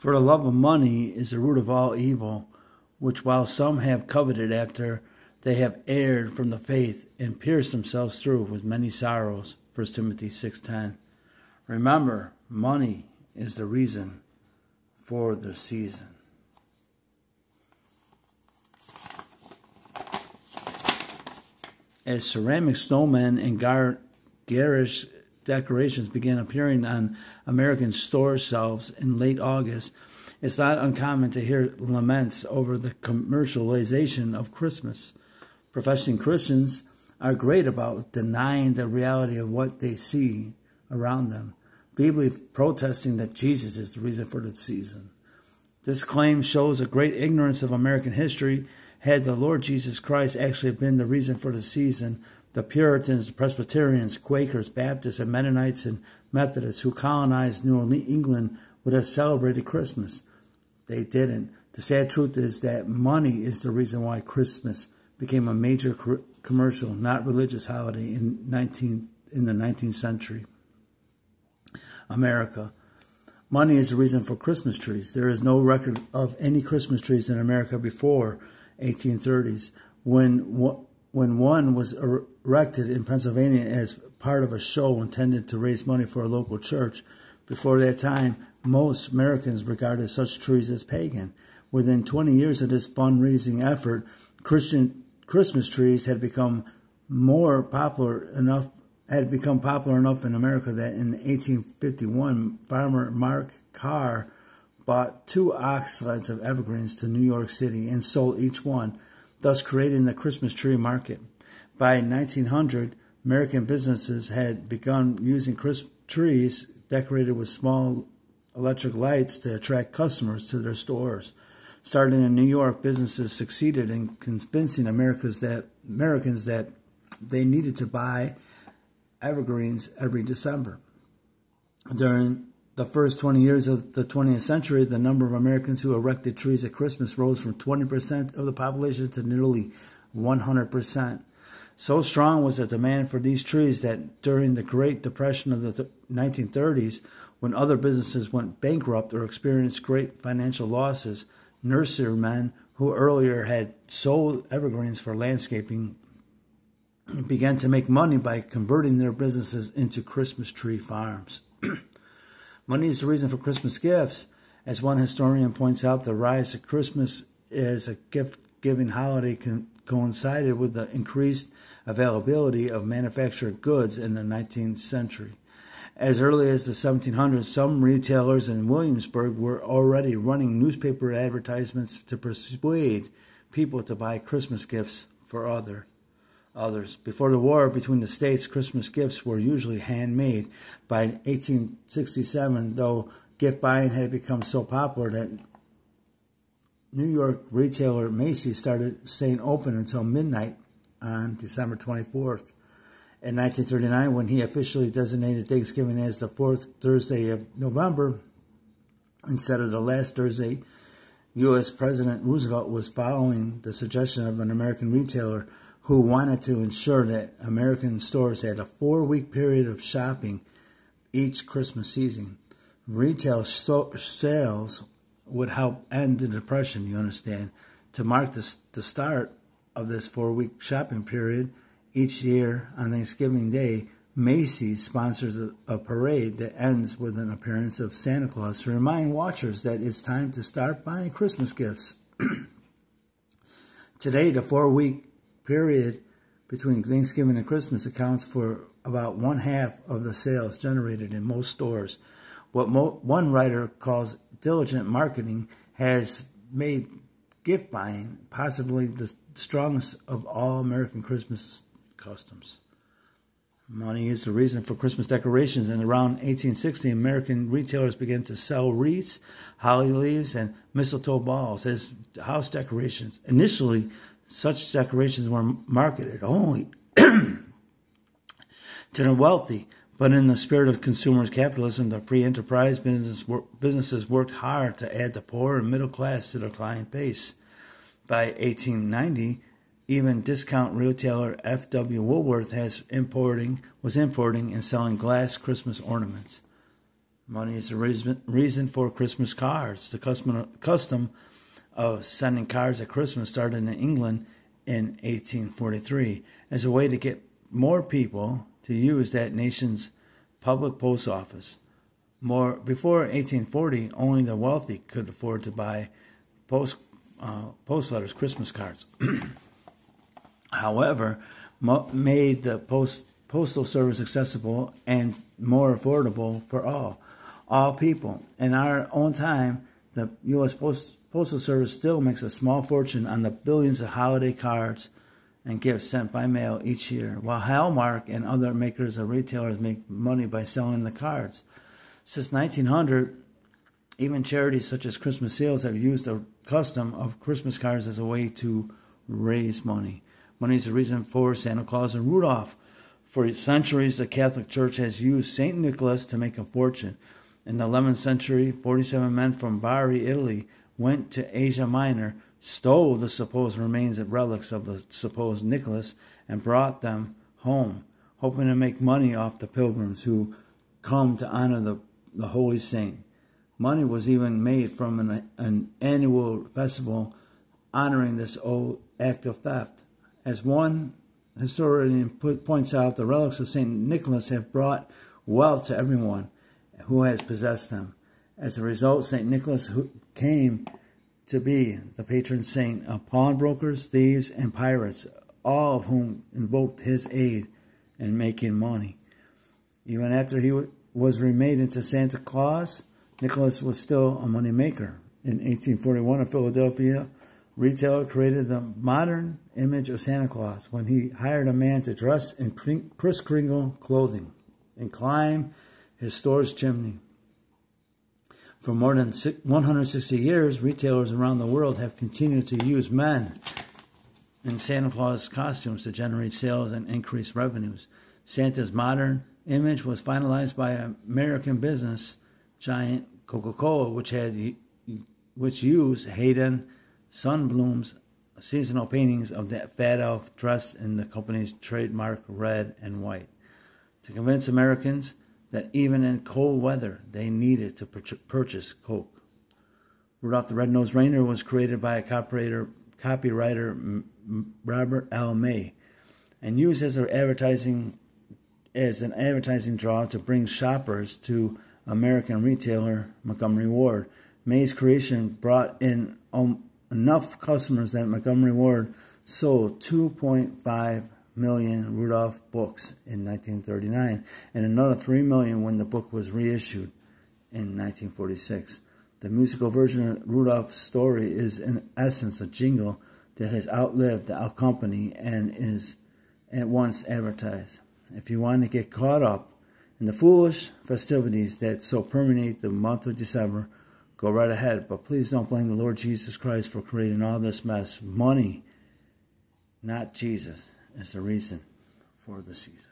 For the love of money is the root of all evil, which while some have coveted after, they have erred from the faith and pierced themselves through with many sorrows. 1 Timothy 6:10. Remember, money is the reason for the season. As ceramic snowmen and garish decorations began appearing on American store shelves in late August, it's not uncommon to hear laments over the commercialization of Christmas. Professing Christians are great about denying the reality of what they see around them, feebly protesting that Jesus is the reason for the season. This claim shows a great ignorance of American history. Had the Lord Jesus Christ actually been the reason for the season, the Puritans, Presbyterians, Quakers, Baptists, and Mennonites and Methodists who colonized New England would have celebrated Christmas. They didn't. The sad truth is that money is the reason why Christmas became a major commercial, not religious holiday in the 19th century America. Money is the reason for Christmas trees. There is no record of any Christmas trees in America before 1830s, when one was erected in Pennsylvania as part of a show intended to raise money for a local church. Before that time, most Americans regarded such trees as pagan. Within 20 years of this fundraising effort, Christian Christmas trees had become popular enough in America that in 1851, farmer Mark Carr bought 2 ox sleds of evergreens to New York City and sold each one, thus creating the Christmas tree market. By 1900, American businesses had begun using Christmas trees decorated with small electric lights to attract customers to their stores. Starting in New York, businesses succeeded in convincing Americans that they needed to buy evergreens every December. During the first 20 years of the 20th century, the number of Americans who erected trees at Christmas rose from 20% of the population to nearly 100%. So strong was the demand for these trees that during the Great Depression of the 1930s, when other businesses went bankrupt or experienced great financial losses, nurserymen who earlier had sold evergreens for landscaping began to make money by converting their businesses into Christmas tree farms. Money is the reason for Christmas gifts. As one historian points out, the rise of Christmas as a gift-giving holiday coincided with the increased availability of manufactured goods in the 19th century. As early as the 1700s, some retailers in Williamsburg were already running newspaper advertisements to persuade people to buy Christmas gifts for others. Before the war between the states, Christmas gifts were usually handmade. By 1867, though, gift buying had become so popular that New York retailer Macy's started staying open until midnight on December 24th. In 1939, when he officially designated Thanksgiving as the 4th Thursday of November instead of the last Thursday, U.S. President Roosevelt was following the suggestion of an American retailer who wanted to ensure that American stores had a 4-week period of shopping each Christmas season. Retail sales would help end the Depression, you understand. To mark the start of this 4-week shopping period, each year on Thanksgiving Day, Macy's sponsors a parade that ends with an appearance of Santa Claus to remind watchers that it's time to start buying Christmas gifts. Today, the 4-week period between Thanksgiving and Christmas accounts for about 1/2 of the sales generated in most stores. What one writer calls diligent marketing has made gift buying possibly the strongest of all American Christmas customs. Money is the reason for Christmas decorations, and around 1860, American retailers began to sell wreaths, holly leaves, and mistletoe balls as house decorations. Initially, such decorations were marketed only to the wealthy, but in the spirit of consumer capitalism, the free enterprise businesses worked hard to add the poor and middle class to their client base. By 1890, even discount retailer F.W. Woolworth was importing and selling glass Christmas ornaments. Money is the reason for Christmas cards. The custom of sending cards at Christmas started in England in 1843 as a way to get more people to use that nation's public post office. Before 1840, only the wealthy could afford to buy post letters, Christmas cards. However, made the postal service accessible and more affordable for all people. In our own time, the U.S. Postal Service still makes a small fortune on the billions of holiday cards and gifts sent by mail each year, while Hallmark and other makers or retailers make money by selling the cards. Since 1900, even charities such as Christmas Sales have used the custom of Christmas cards as a way to raise money. Money is the reason for Santa Claus and Rudolph. For centuries, the Catholic Church has used St. Nicholas to make a fortune. In the 11th century, 47 men from Bari, Italy, went to Asia Minor, stole the supposed remains and relics of the supposed Nicholas, and brought them home, hoping to make money off the pilgrims who come to honor the holy saint. Money was even made from an annual festival honoring this old act of theft. As one historian points out, the relics of St. Nicholas have brought wealth to everyone who has possessed them. As a result, St. Nicholas came to be the patron saint of pawnbrokers, thieves, and pirates, all of whom invoked his aid in making money. Even after he was remade into Santa Claus, Nicholas was still a money maker. In 1841, a Philadelphia retailer created the modern image of Santa Claus when he hired a man to dress in Kris Kringle clothing and climb his store's chimney. For more than 160 years, retailers around the world have continued to use men in Santa Claus costumes to generate sales and increase revenues. Santa's modern image was finalized by American business giant Coca-Cola, which used Hayden Sundblom's seasonal paintings of the fat elf dressed in the company's trademark red and white, to convince Americans that even in cold weather they needed to purchase Coke. Rudolph the Red-Nosed Reindeer was created by a copywriter Robert L. May and used as an advertising draw to bring shoppers to American retailer Montgomery Ward. May's creation brought in enough customers that Montgomery Ward sold 2.5 million Rudolph books in 1939 and another 3 million when the book was reissued in 1946. The musical version of Rudolph's story is in essence a jingle that has outlived the company and is at once advertised. If you want to get caught up in the foolish festivities that so permeate the month of December, go right ahead, but please don't blame the Lord Jesus Christ for creating all this mess. Money, not Jesus, is the reason for the season.